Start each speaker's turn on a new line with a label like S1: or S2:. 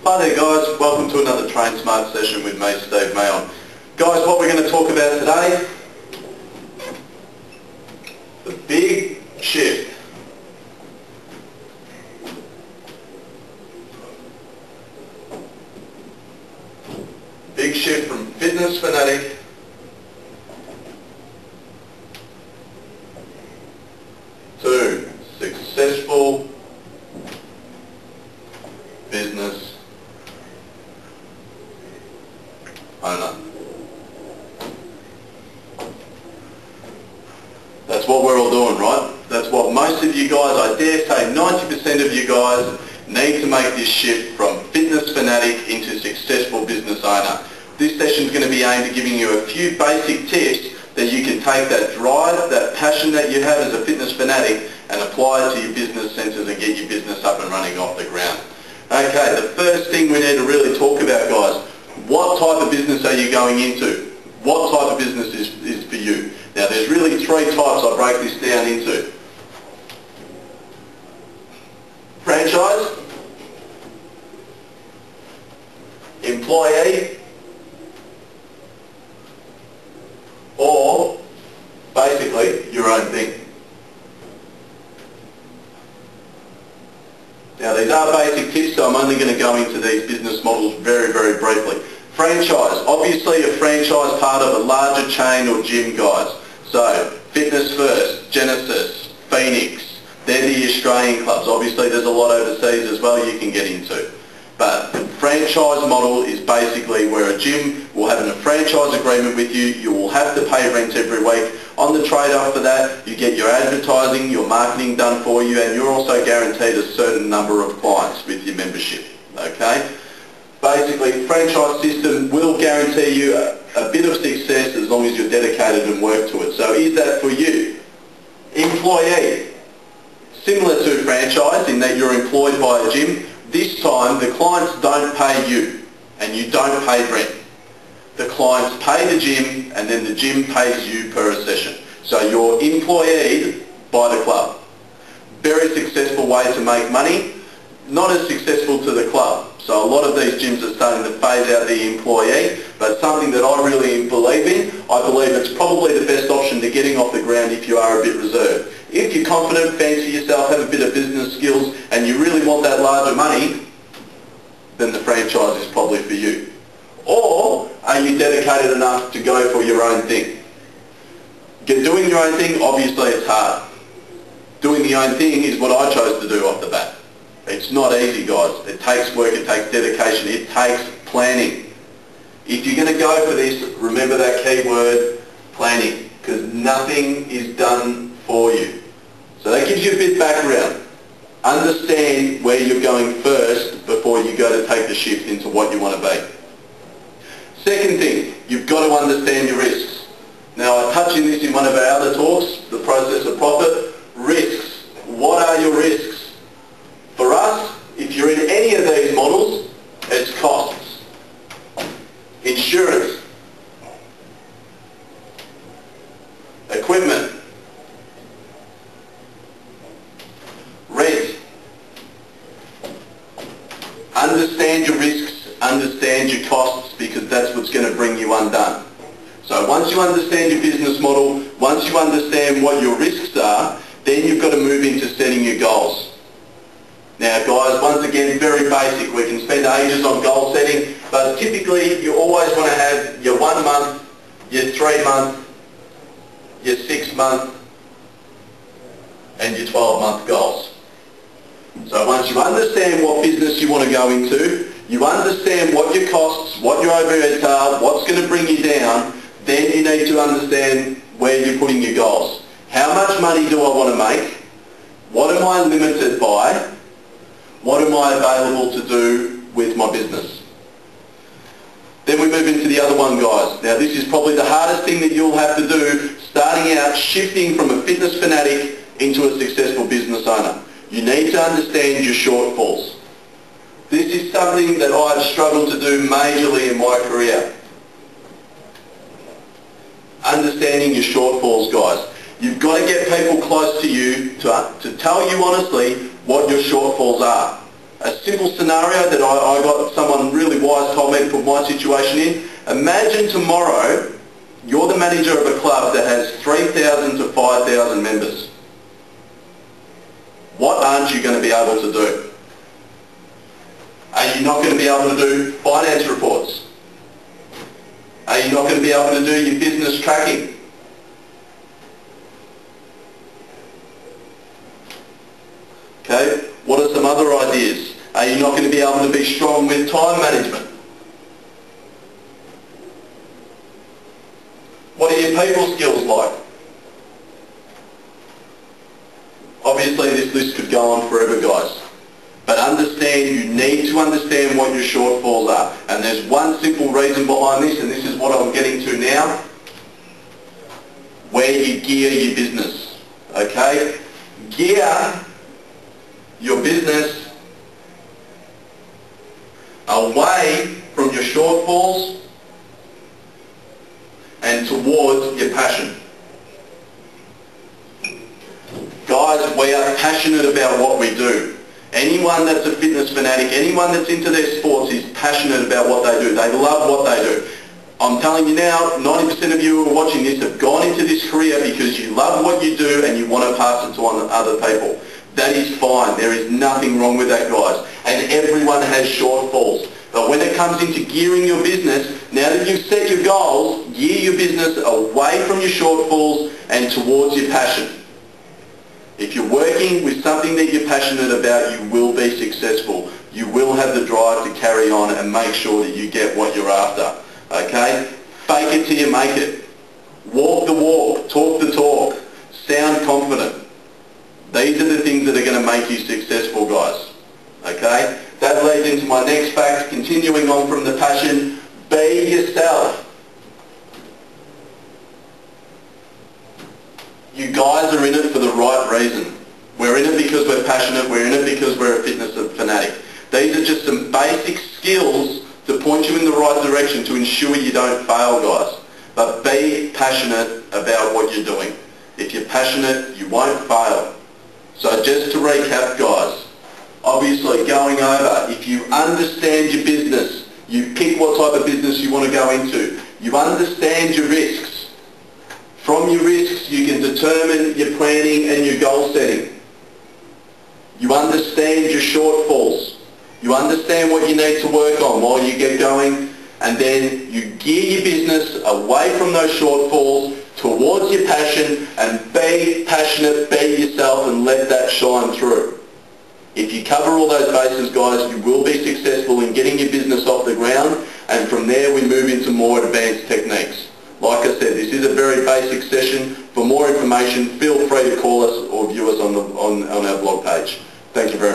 S1: Hi there guys, welcome to another Train Smart session with me, Steve Mayon. Guys, what we're going to talk about today, the big shift. Big shift from fitness fanatic to successful business owner. That's what we're all doing, right? That's what most of you guys, I dare say 90% of you guys need to make this shift from fitness fanatic into successful business owner. This session is going to be aimed at giving you a few basic tips that you can take that drive, that passion that you have as a fitness fanatic and apply it to your business centres and get your business up and running off the ground. Okay, the first thing we need to really talk about, guys, what type of business are you going into? What type of business is for you? Now there's really three types I break this down into. Franchise, employee, or basically your own thing. Now these are basic tips, so I'm only going to go into these business models very, very briefly. Franchise, obviously a franchise part of a larger chain or gym, guys. So Fitness First, Genesis, Phoenix, they're the Australian clubs. Obviously there's a lot overseas as well you can get into. But the franchise model is basically where a gym will have a franchise agreement with you. You will have to pay rent every week. On the trade-off for that, you get your advertising, your marketing done for you, and you're also guaranteed a certain number of clients with your membership. Okay? Basically, franchise system will guarantee you a bit of success as long as you're dedicated and work to it. So is that for you? Employee. Similar to franchise in that you're employed by a gym. This time the clients don't pay you and you don't pay rent. The clients pay the gym and then the gym pays you per a session. So you're employed by the club. Very successful way to make money. Not as successful to the club. So a lot of these gyms are starting to phase out the employee, but something that I really believe in. I believe it's probably the best option to getting off the ground if you are a bit reserved. If you're confident, fancy yourself, have a bit of business skills, and you really want that larger money, then the franchise is probably for you. Or are you dedicated enough to go for your own thing? Doing your own thing, obviously it's hard. Doing the own thing is what I chose to do off the bat. It's not easy, guys. It takes work, it takes dedication, it takes planning. If you're going to go for this, remember that key word, planning, because nothing is done for you. So that gives you a bit of background. Understand where you're going first before you go to take the shift into what you want to be. Second thing, you've got to understand your risks. Now I touched on this in one of our other talks, the process of profit. Risks. What are your risks? For us, if you're in any of these models, it's costs. Insurance. Equipment. Rent. Understand your risks, understand your costs, because that's what's going to bring you undone. So once you understand your business model, once you understand what your risks are, then you've got to move into setting your goals. Now guys, once again, very basic. We can spend ages on goal setting, but typically you always want to have your 1 month, your 3 month, your 6 month, and your 12-month goals. So once you understand what business you want to go into, you understand what your costs, what your overheads are, what's going to bring you down, then you need to understand where you're putting your goals. How much money do I want to make? What am I limited by? What am I available to do with my business? Then we move into the other one, guys. Now this is probably the hardest thing that you'll have to do, starting out, shifting from a fitness fanatic into a successful business owner. You need to understand your shortfalls. This is something that I've struggled to do majorly in my career. Understanding your shortfalls, guys. You've got to get people close to you to tell you honestly what your shortfalls are. a simple scenario that I got someone really wise told me to put my situation in. Imagine tomorrow you're the manager of a club that has 3,000 to 5,000 members. What aren't you going to be able to do? Are you not going to be able to do finance reports? Are you not going to be able to do your business tracking? Okay, what are some other ideas? Are you not going to be able to be strong with time management? What are your people skills like? Obviously this list could go on forever, guys. But understand, you need to understand what your shortfalls are. And there's one simple reason behind this, and this is what I'm getting to now. Where you gear your business. Okay? Gear your business away from your shortfalls and towards your passion. Guys, we are passionate about what we do. Anyone that's a fitness fanatic, anyone that's into their sports is passionate about what they do. They love what they do. I'm telling you now, 90% of you who are watching this have gone into this career because you love what you do and you want to pass it to other people. That is fine. There is nothing wrong with that, guys. And everyone has shortfalls. But when it comes into gearing your business, now that you've set your goals, gear your business away from your shortfalls and towards your passion. If you're working with something that you're passionate about, you will be successful. You will have the drive to carry on and make sure that you get what you're after. Okay? Fake it till you make it. Walk the walk. Talk the talk. Sound confident. These are the things that are going to make you successful, guys. Okay? That leads into my next fact, continuing on from the passion. Be yourself. You guys are in it for the right reason. We're in it because we're passionate. We're in it because we're a fitness fanatic. These are just some basic skills to point you in the right direction to ensure you don't fail, guys. But be passionate about what you're doing. If you're passionate, you won't fail. So just to recap, guys, obviously going over, if you understand your business, you pick what type of business you want to go into. You understand your risks. From your risks, you can determine your planning and your goal setting. You understand your shortfalls. You understand what you need to work on while you get going, and then you gear your business away from those shortfalls towards your passion, and be passionate, be yourself, and let that shine through. If you cover all those bases, guys, you will be successful in getting your business off the ground, and from there we move into more advanced techniques. Like I said, this is a very basic session. For more information, feel free to call us or view us on our blog page. Thank you very much.